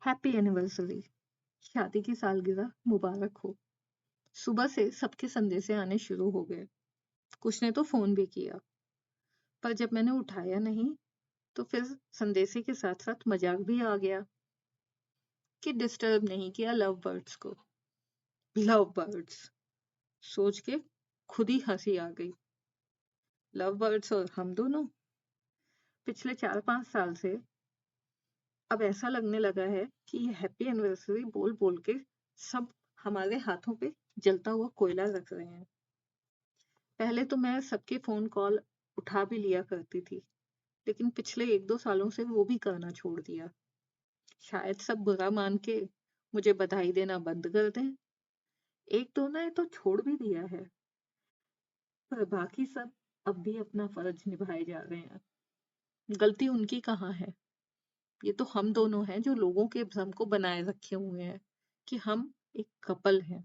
Happy anniversary. शादी की सालगिरह मुबारक हो। सुबह से सबके संदेशे आने शुरू हो गए। कुछ ने तो फोन भी किया, पर जब मैंने उठाया नहीं तो फिर संदेशे के साथ साथ मजाक भी आ गया कि डिस्टर्ब नहीं किया लव बर्ड्स को। लव बर्ड्स सोच के खुद ही हंसी आ गई। लव बर्ड्स और हम दोनों पिछले 4-5 साल से अब ऐसा लगने लगा है कि ये हैप्पी एनिवर्सरी बोल बोल के सब हमारे हाथों पे जलता हुआ कोयला रख रहे हैं। पहले तो मैं सबके फ़ोन कॉल उठा भी लिया करती थी, लेकिन पिछले 1-2 सालों से वो भी करना छोड़ दिया। शायद सब बुरा मान के मुझे बधाई देना बंद कर दें। 1-2 ने तो छोड़ भी दिया है, पर बाकी सब अब भी अपना फर्ज निभाए जा रहे हैं। गलती उनकी कहाँ है? ये तो हम दोनों हैं जो लोगों के भ्रम को बनाए रखे हुए हैं कि हम एक कपल हैं।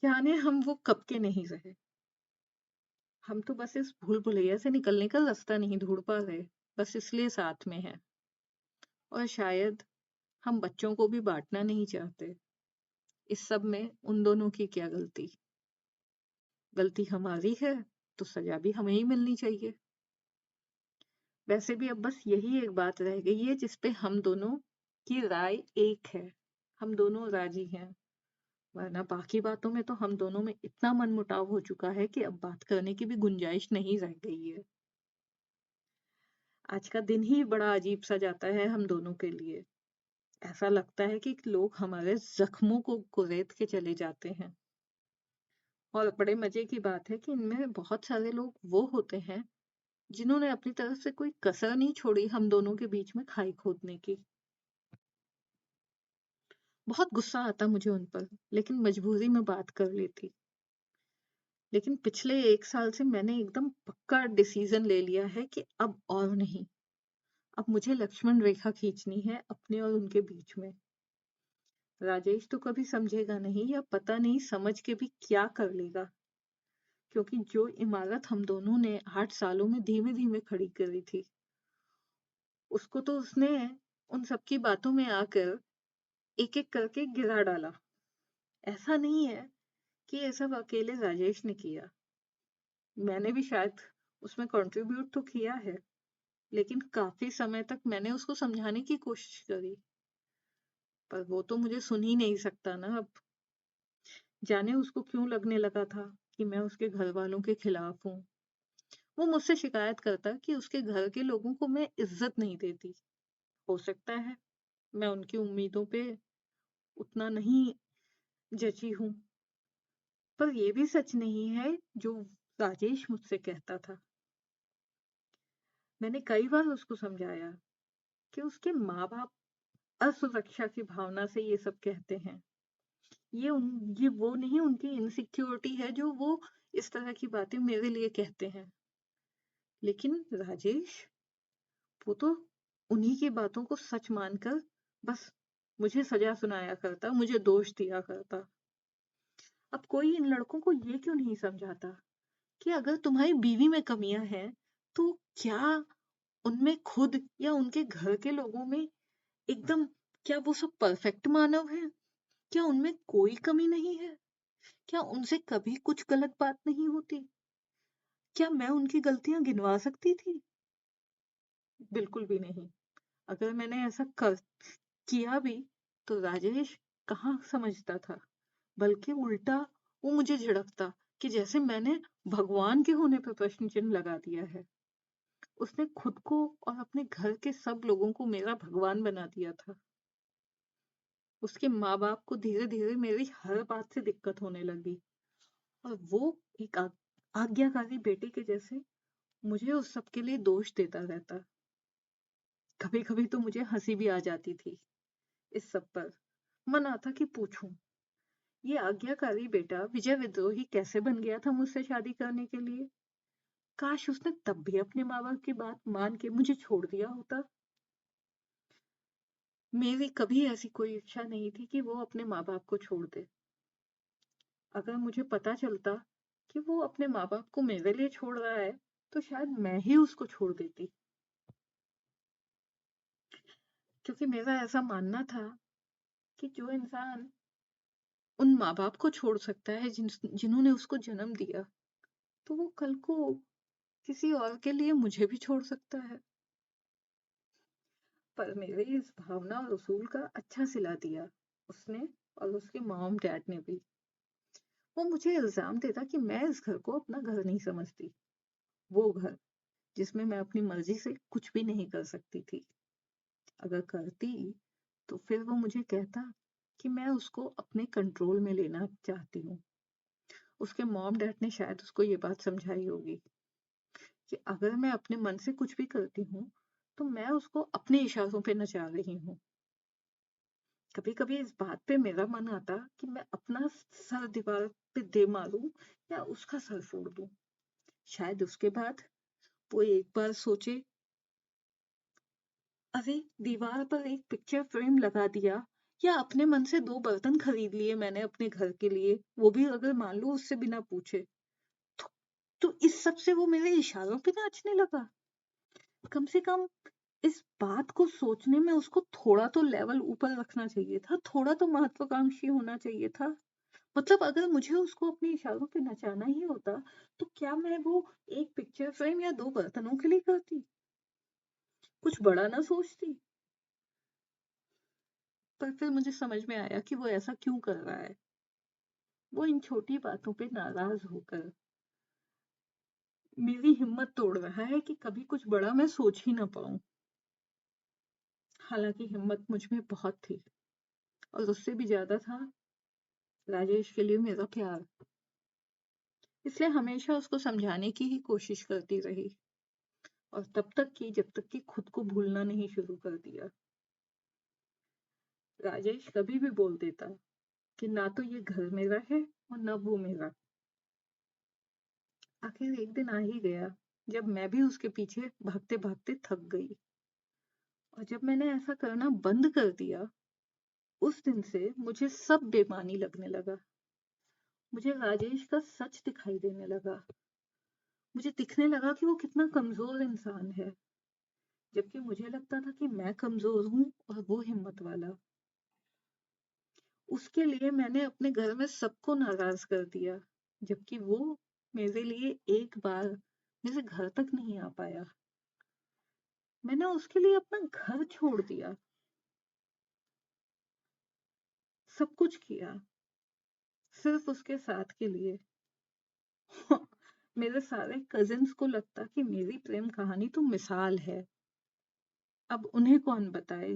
जाने हम वो कब के नहीं रहे। हम तो बस इस भूल भुलैया से निकलने का रास्ता नहीं ढूंढ पा रहे, बस इसलिए साथ में हैं। और शायद हम बच्चों को भी बांटना नहीं चाहते। इस सब में उन दोनों की क्या गलती? गलती हमारी है तो सजा भी हमें ही मिलनी चाहिए। वैसे भी अब बस यही एक बात रह गई है जिस पे हम दोनों की राय एक है। हम दोनों राजी हैं, वरना बाकी बातों में तो हम दोनों में इतना मनमुटाव हो चुका है कि अब बात करने की भी गुंजाइश नहीं रह गई है। आज का दिन ही बड़ा अजीब सा जाता है हम दोनों के लिए। ऐसा लगता है कि लोग हमारे जख्मों को कुरेद के चले जाते हैं। और बड़े मजे की बात है कि इनमें बहुत सारे लोग वो होते हैं जिन्होंने अपनी तरफ से कोई कसर नहीं छोड़ी हम दोनों के बीच में खाई खोदने की। बहुत गुस्सा आता मुझे उन पर, लेकिन मजबूरी में बात कर लेती। लेकिन पिछले 1 साल से मैंने एकदम पक्का डिसीजन ले लिया है कि अब और नहीं। अब मुझे लक्ष्मण रेखा खींचनी है अपने और उनके बीच में। राजेश तो कभी समझेगा नहीं, या पता नहीं समझ के भी क्या कर लेगा, क्योंकि जो इमारत हम दोनों ने 8 सालों में धीमे धीमे खड़ी करी थी, उसको तो उसने उन सबकी बातों में आकर एक एक करके गिरा डाला। ऐसा नहीं है कि ये सब अकेले राजेश ने किया। मैंने भी शायद उसमें कंट्रीब्यूट तो किया है, लेकिन काफी समय तक मैंने उसको समझाने की कोशिश करी, पर वो तो मुझे सुन ही नहीं सकता ना अब। जाने उसको क्यों लगने लगा था कि मैं उसके घर वालों के खिलाफ हूँ। वो मुझसे शिकायत करता कि उसके घर के लोगों को मैं इज्जत नहीं देती। हो सकता है मैं उनकी उम्मीदों पे उतना नहीं जची हूँ, पर ये भी सच नहीं है जो राजेश मुझसे कहता था। मैंने कई बार उसको समझाया कि उसके माँ बाप असुरक्षा की भावना से ये सब कहते हैं। ये वो नहीं, उनकी इनसिक्योरिटी है जो वो इस तरह की बातें मेरे लिए कहते हैं। लेकिन राजेश, वो तो उन्हीं की बातों को सच मानकर बस मुझे सजा सुनाया करता, मुझे दोष दिया करता। अब कोई इन लड़कों को ये क्यों नहीं समझाता कि अगर तुम्हारी बीवी में कमियां हैं तो क्या उनमें खुद या उनके घर के लोगों में एकदम, क्या वो सब परफेक्ट मानव हैं? क्या उनमें कोई कमी नहीं है? क्या उनसे कभी कुछ गलत बात नहीं होती? क्या मैं उनकी गलतियां गिनवा सकती थी? बिल्कुल भी नहीं। अगर मैंने ऐसा कर किया भी तो राजेश कहाँ समझता था, बल्कि उल्टा वो मुझे झिड़कता कि जैसे मैंने भगवान के होने पर प्रश्न चिन्ह लगा दिया है। उसने खुद को और अपने घर के सब लोगों को मेरा भगवान बना दिया था। उसके माँ बाप को धीरे धीरे मेरी हर बात से दिक्कत होने लगी, और वो एक आज्ञाकारी बेटे के जैसे मुझे उस सब के लिए दोष देता रहता। कभी कभी तो मुझे हंसी भी आ जाती थी इस सब पर। मन आता कि पूछूं, ये आज्ञाकारी बेटा विजय विद्रोही कैसे बन गया था मुझसे शादी करने के लिए? काश उसने तब भी अपने माँ बाप की बात मान के मुझे छोड़ दिया होता। मेरी कभी ऐसी कोई इच्छा नहीं थी कि वो अपने माँ बाप को छोड़ दे। अगर मुझे पता चलता कि वो अपने माँ बाप को मेरे लिए छोड़ रहा है, तो शायद मैं ही उसको छोड़ देती। क्योंकि मेरा ऐसा मानना था कि जो इंसान उन माँ-बाप को छोड़ सकता है जिन्होंने उसको जन्म दिया, तो वो कल को किसी और के लिए मुझे भी छोड़ सकता है। पर मेरे इस भावना और उसूल का अच्छा सिला दिया उसने और उसके मॉम डैड ने भी। वो मुझे इल्ज़ाम देता कि मैं इस घर को अपना घर नहीं समझती। वो घर जिसमें मैं अपनी मर्ज़ी से कुछ भी नहीं कर सकती थी। अगर करती तो फिर वो मुझे कहता कि मैं उसको अपने कंट्रोल में लेना चाहती हूँ। उसके मॉम डैड ने शायद उसको ये बात समझाई होगी कि अगर मैं अपने मन से कुछ भी करती हूँ, तो मैं उसको अपने इशारों पे नचा रही हूँ। कभी-कभी इस बात पे मेरा मन आता कि मैं अपना सर दीवार पे दे मारूँ या उसका सर फोड़ दूँ। शायद उसके बाद वो एक बार सोचे, अरे दीवार पर एक पिक्चर फ्रेम लगा दिया या अपने मन से 2 बर्तन खरीद लिए मैंने अपने घर के लिए, वो भी अगर मान लो उससे बिना पूछे। तो, तो इस सब से वो मेरे इशारों पे नाचने लगा। कम से कम इस बात को सोचने में उसको थोड़ा तो लेवल ऊपर रखना चाहिए था, थोड़ा तो महत्वाकांक्षी होना चाहिए था। मतलब अगर मुझे उसको अपने इशारों पे नचाना ही होता, तो क्या मैं वो एक पिक्चर फ्रेम या 2 बर्तनों के लिए करती? कुछ बड़ा ना सोचती? पर फिर मुझे समझ में आया कि वो ऐसा क्यों कर रहा है। वो इन छोटी बातों पे नाराज़ होकर मेरी हिम्मत तोड़ रहा है कि कभी कुछ बड़ा मैं सोच ही ना पाऊँ। हालाँकि हिम्मत मुझ में बहुत थी और उससे भी ज़्यादा था राजेश के लिए मेरा प्यार। इसलिए हमेशा उसको समझाने की ही कोशिश करती रही और तब तक की जब तक कि खुद को भूलना नहीं शुरू कर दिया। राजेश कभी भी बोल देता कि ना तो ये घर मेरा है और ना वो मेरा। आखिर एक दिन आ ही गया जब मैं भी उसके पीछे भागते-भागते थक गई और जब मैंने ऐसा करना बंद कर दिया, उस दिन से मुझे सब बेमानी लगने लगा। मुझे राजेश का सच दिखाई देने लगा। मुझे दिखने लगा कि वो कितना कमज़ोर इंसान है, जबकि मुझे लगता था कि मैं कमज़ोर हूँ और वो हिम्मत वाला। उसके लिए मैंने अपने घर में सबको नाराज़ कर दिया, जबकि वो मेरे लिए एक बार मेरे घर तक नहीं आ पाया। मैंने उसके लिए अपना घर छोड़ दिया, सब कुछ किया, सिर्फ़ उसके साथ के लिए। मेरे सारे कज़िन्स को लगता कि मेरी प्रेम कहानी तो मिसाल है। अब उन्हें कौन बताए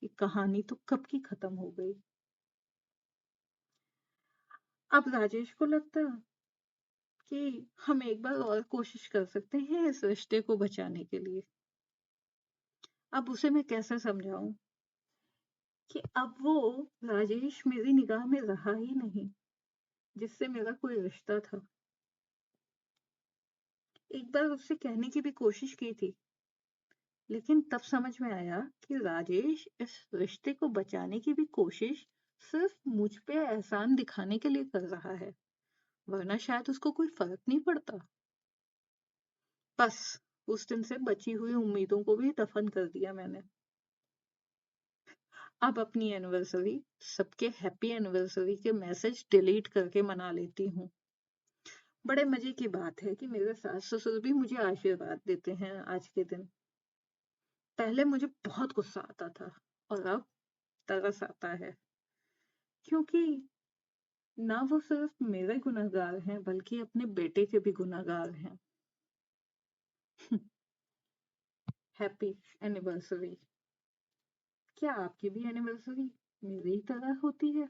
कि कहानी तो कब की खत्म हो गई। अब राजेश को लगता कि हम एक बार और कोशिश कर सकते हैं इस रिश्ते को बचाने के लिए। अब उसे मैं कैसे समझाऊं कि अब वो राजेश मेरी निगाह में रहा ही नहीं जिससे मेरा कोई रिश्ता था। एक बार उससे कहने की भी कोशिश की थी, लेकिन तब समझ में आया कि राजेश इस रिश्ते को बचाने की भी कोशिश सिर्फ मुझ पे एहसान दिखाने के लिए कर रहा है, वरना शायद उसको कोई फर्क नहीं पड़ता। बस उस दिन से बची हुई उम्मीदों को भी दफन कर दिया मैंने। अब अपनी एनिवर्सरी सबके हैप्पी एनिवर्सरी के मैसेज डिलीट करके मना लेती हूँ। बड़े मजे की बात है कि मेरे सास ससुर भी मुझे आशीर्वाद देते हैं आज के दिन। पहले मुझे बहुत गुस्सा आता था और अब तरस आता है, क्योंकि ना वो सिर्फ मेरे गुनहगार हैं बल्कि अपने बेटे के भी गुनहगार हैं। Happy anniversary. क्या आपकी भी एनिवर्सरी मेरी ही तरह होती है?